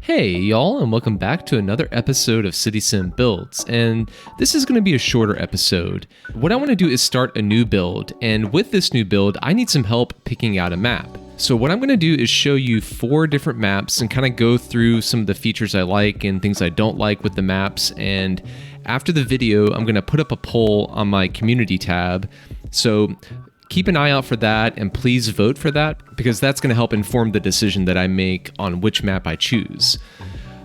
Hey y'all, and welcome back to another episode of City Sim Builds, and this is going to be a shorter episode. What I want to do is start a new build, and with this new build, I need some help picking out a map. So what I'm going to do is show you 4 different maps and kind of go through some of the features I like and things I don't like with the maps, and after the video, I'm going to put up a poll on my community tab, so keep an eye out for that, and please vote for that, because that's going to help inform the decision that I make on which map I choose.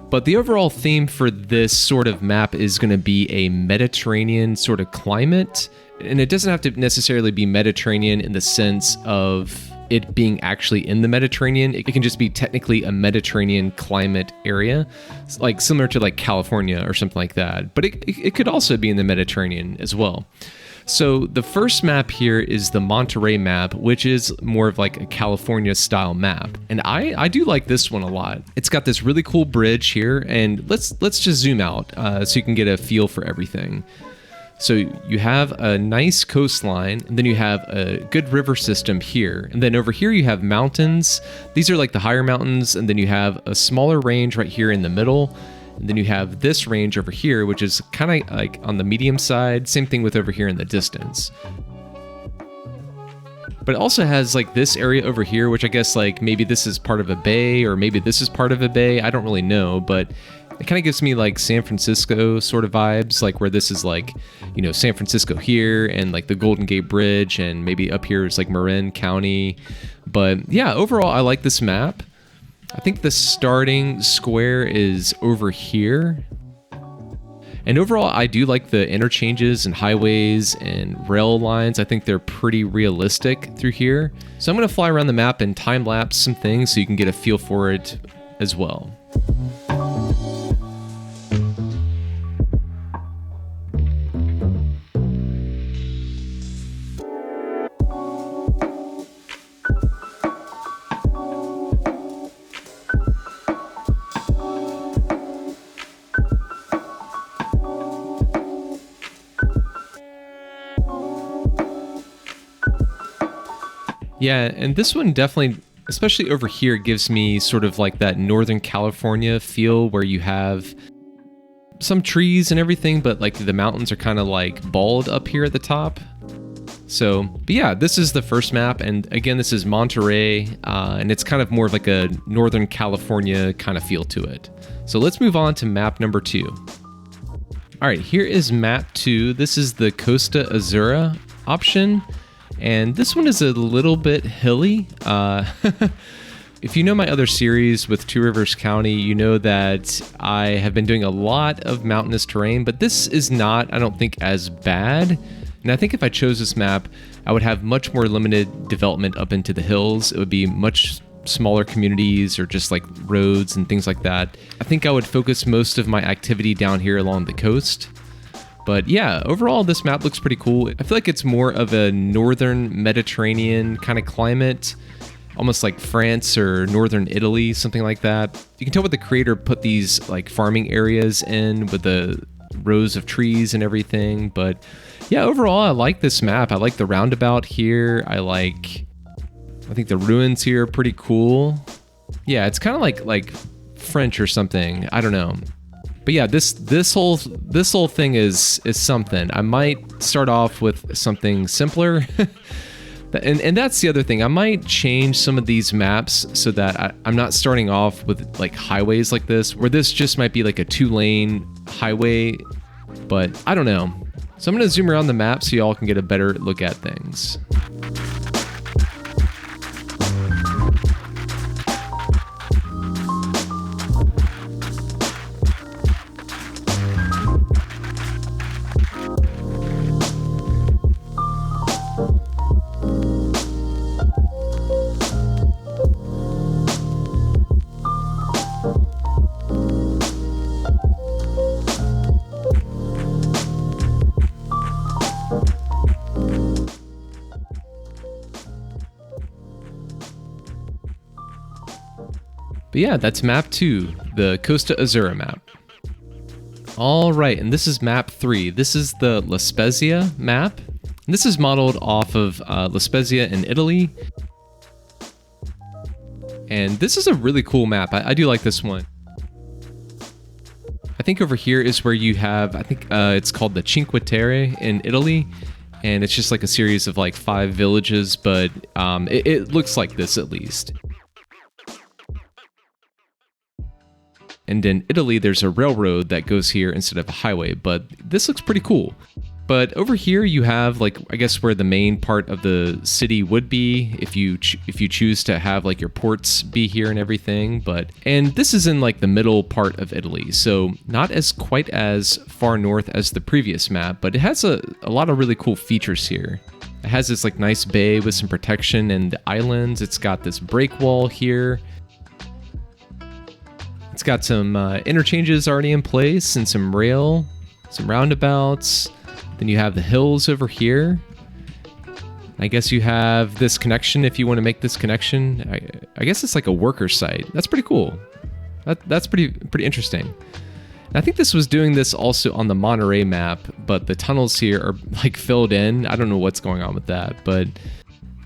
But the overall theme for this sort of map is going to be a Mediterranean sort of climate, and it doesn't have to necessarily be Mediterranean in the sense of it being actually in the Mediterranean. It can just be technically a Mediterranean climate area, like similar to like California or something like that, but it could also be in the Mediterranean as well. So the first map here is the Monterey map, which is more of like a California style map. And I do like this one a lot. It's got this really cool bridge here, and let's just zoom out so you can get a feel for everything. So you have a nice coastline, and then you have a good river system here. And then over here you have mountains. These are like the higher mountains, and then you have a smaller range right here in the middle. And then you have this range over here, which is kind of like on the medium side. Same thing with over here in the distance. But it also has like this area over here, which I guess like maybe this is part of a bay, or maybe this is part of a bay. I don't really know, but it kind of gives me like San Francisco sort of vibes, like where this is like, you know, San Francisco here and like the Golden Gate Bridge, and maybe up here is like Marin County. But yeah, overall, I like this map. I think the starting square is over here. And overall, I do like the interchanges and highways and rail lines. I think they're pretty realistic through here. So I'm going to fly around the map and time lapse some things so you can get a feel for it as well. Yeah, and this one definitely, especially over here, gives me sort of like that Northern California feel where you have some trees and everything, but like the mountains are kind of like bald up here at the top. So, but yeah, this is the first map, and again, this is Monterey, and it's kind of more of like a Northern California kind of feel to it. So let's move on to map number 2. All right, here is map 2. This is the Costa Azura option. And this one is a little bit hilly. If you know my other series with Two Rivers County, you know that I have been doing a lot of mountainous terrain, but this is not, I don't think, as bad. And I think if I chose this map, I would have much more limited development up into the hills. It would be much smaller communities or just like roads and things like that. I think I would focus most of my activity down here along the coast. But yeah, overall, this map looks pretty cool. I feel like it's more of a northern Mediterranean kind of climate, almost like France or northern Italy, something like that. You can tell what the creator put these like farming areas in with the rows of trees and everything. But yeah, overall, I like this map. I like the roundabout here. I think the ruins here are pretty cool. Yeah, it's kind of like French or something. I don't know. But yeah, this whole thing is something. I might start off with something simpler, and that's the other thing. I might change some of these maps so that I'm not starting off with like highways like this, where this just might be like a 2-lane highway. But I don't know. So I'm gonna zoom around the map so y'all can get a better look at things. But yeah, that's map 2, the Costa Azura map. All right, and this is map 3. This is the La Spezia map. And this is modeled off of La Spezia in Italy. And this is a really cool map. I do like this one. I think over here is where you have, I think it's called the Cinque Terre in Italy. And it's just like a series of like 5 villages, but it looks like this at least. And in Italy, there's a railroad that goes here instead of a highway, but this looks pretty cool. But over here you have like, I guess where the main part of the city would be if you choose to have like your ports be here and everything. And this is in like the middle part of Italy, so not as quite as far north as the previous map, but it has a lot of really cool features here. It has this like nice bay with some protection and the islands. It's got this break wall here. It's got some interchanges already in place and some rail, some roundabouts. Then you have the hills over here. I guess you have this connection if you want to make this connection. I guess it's like a worker site. That's pretty cool. That's pretty interesting. And I think this was doing this also on the Monterey map, but the tunnels here are like filled in. I don't know what's going on with that, but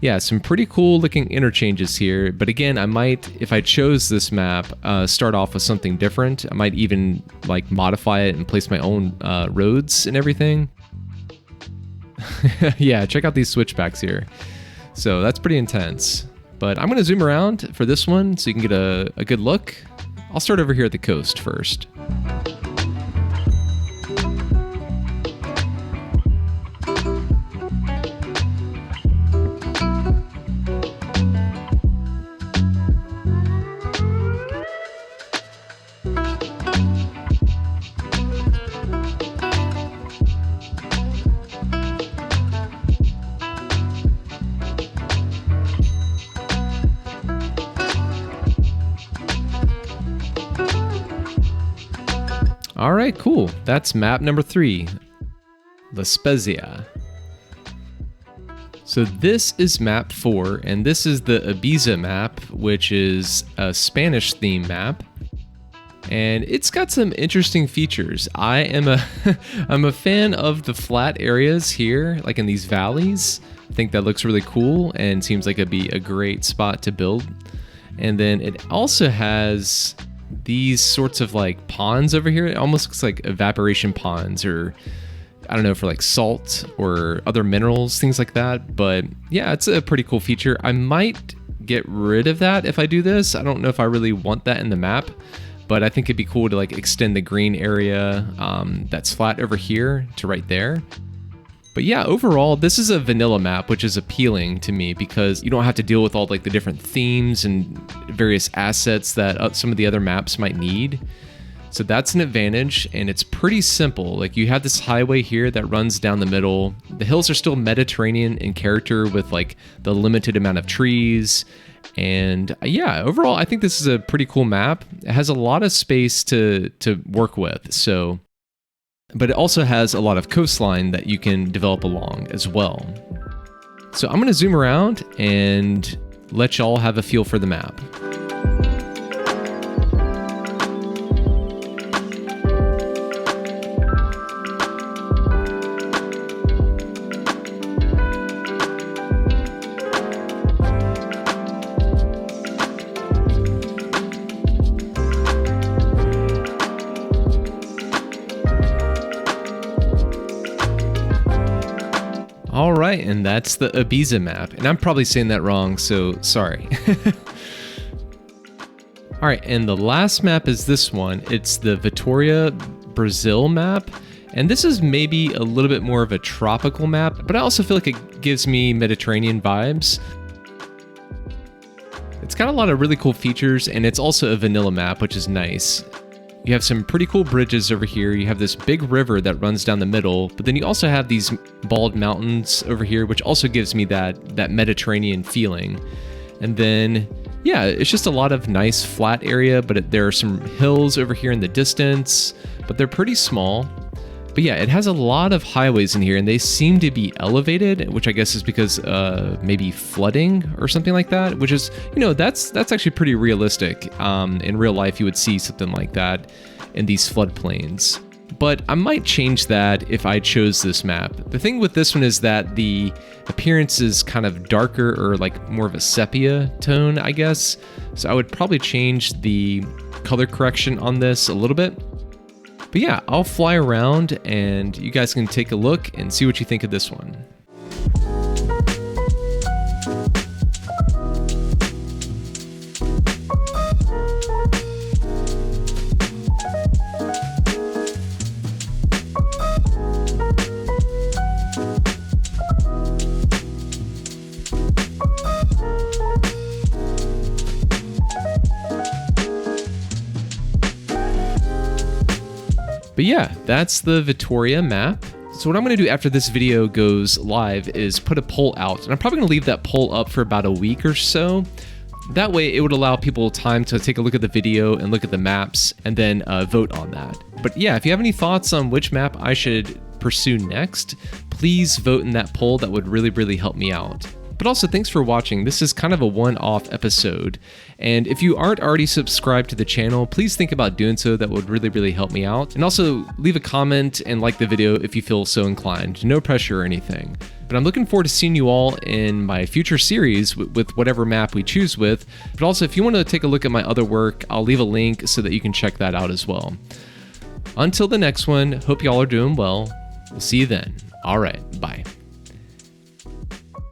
yeah, some pretty cool looking interchanges here. But again, I might, if I chose this map, start off with something different. I might even like modify it and place my own roads and everything. Yeah, check out these switchbacks here. So that's pretty intense. But I'm going to zoom around for this one so you can get a good look. I'll start over here at the coast first. All right, cool. That's map number 3, La Spezia. So this is map 4, and this is the Ibiza map, which is a Spanish theme map. And it's got some interesting features. I'm a fan of the flat areas here, like in these valleys. I think that looks really cool and seems like it'd be a great spot to build. And then it also has these sorts of like ponds over here. It almost looks like evaporation ponds, or I don't know, for like salt or other minerals, things like that. But yeah, it's a pretty cool feature. I might get rid of that if I do this. I don't know if I really want that in the map, but I think it'd be cool to like extend the green area that's flat over here to right there. But yeah, overall, this is a vanilla map, which is appealing to me because you don't have to deal with all like the different themes and various assets that some of the other maps might need. So that's an advantage, and it's pretty simple. Like you have this highway here that runs down the middle. The hills are still Mediterranean in character with like the limited amount of trees. And yeah, overall, I think this is a pretty cool map. It has a lot of space to work with. So, but it also has a lot of coastline that you can develop along as well. So I'm going to zoom around and let y'all have a feel for the map. All right, and that's the Ibiza map. And I'm probably saying that wrong, so sorry. All right, and the last map is this one. It's the Vitoria, Brazil map. And this is maybe a little bit more of a tropical map, but I also feel like it gives me Mediterranean vibes. It's got a lot of really cool features, and it's also a vanilla map, which is nice. You have some pretty cool bridges over here. You have this big river that runs down the middle, but then you also have these bald mountains over here, which also gives me that Mediterranean feeling. And then, yeah, it's just a lot of nice flat area, but there are some hills over here in the distance, but they're pretty small. But yeah, it has a lot of highways in here, and they seem to be elevated, which I guess is because maybe flooding or something like that, which is, you know, that's actually pretty realistic. In real life, you would see something like that in these floodplains. But I might change that if I chose this map. The thing with this one is that the appearance is kind of darker, or like more of a sepia tone, I guess. So I would probably change the color correction on this a little bit. But yeah, I'll fly around and you guys can take a look and see what you think of this one. But yeah, that's the Vittoria map. So what I'm gonna do after this video goes live is put a poll out, and I'm probably gonna leave that poll up for about a week or so. That way it would allow people time to take a look at the video and look at the maps and then vote on that. But yeah, if you have any thoughts on which map I should pursue next, please vote in that poll. That would really, really help me out. But also, thanks for watching. This is kind of a one-off episode. And if you aren't already subscribed to the channel, please think about doing so. That would really, really help me out. And also, leave a comment and like the video if you feel so inclined. No pressure or anything. But I'm looking forward to seeing you all in my future series with whatever map we choose with. But also, if you want to take a look at my other work, I'll leave a link so that you can check that out as well. Until the next one, hope y'all are doing well. We'll see you then. All right, bye.